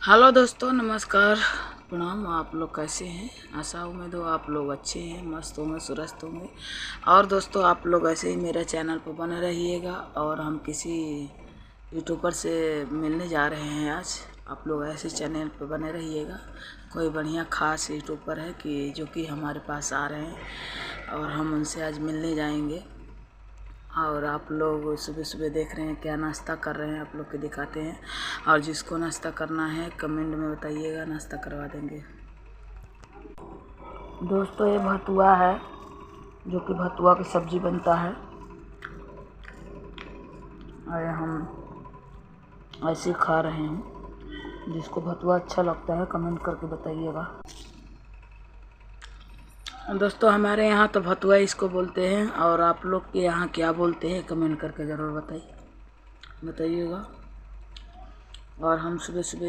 Hello दोस्तों, नमस्कार, प्रणाम। आप लोग कैसे हैं? आशा उम्मीद हो आप लोग अच्छे हैं, मस्त होंगे, सुरस्त होंगे। और दोस्तों, आप लोग ऐसे ही मेरे चैनल पर बने रहिएगा। और हम किसी यूट्यूबर से मिलने जा रहे हैं आज। आप लोग ऐसे चैनल पर बने रहिएगा। कोई बढ़िया खास यूट्यूबर है कि जो कि हमारे पास आ रहे हैं और हम उनसे आज मिलने जाएंगे। और आप लोग सुबह सुबह देख रहे हैं क्या नाश्ता कर रहे हैं, आप लोग के दिखाते हैं। और जिसको नाश्ता करना है कमेंट में बताइएगा, नाश्ता करवा देंगे। दोस्तों, ये भतुआ है, जो कि भतुआ की सब्जी बनता है। और हम ऐसे खा रहे हैं। जिसको भतुआ अच्छा लगता है कमेंट करके बताइएगा। दोस्तों, हमारे यहाँ तो भतुआ इसको बोलते हैं, और आप लोग के यहाँ क्या बोलते हैं कमेंट करके ज़रूर बताइएगा। और हम सुबह सुबह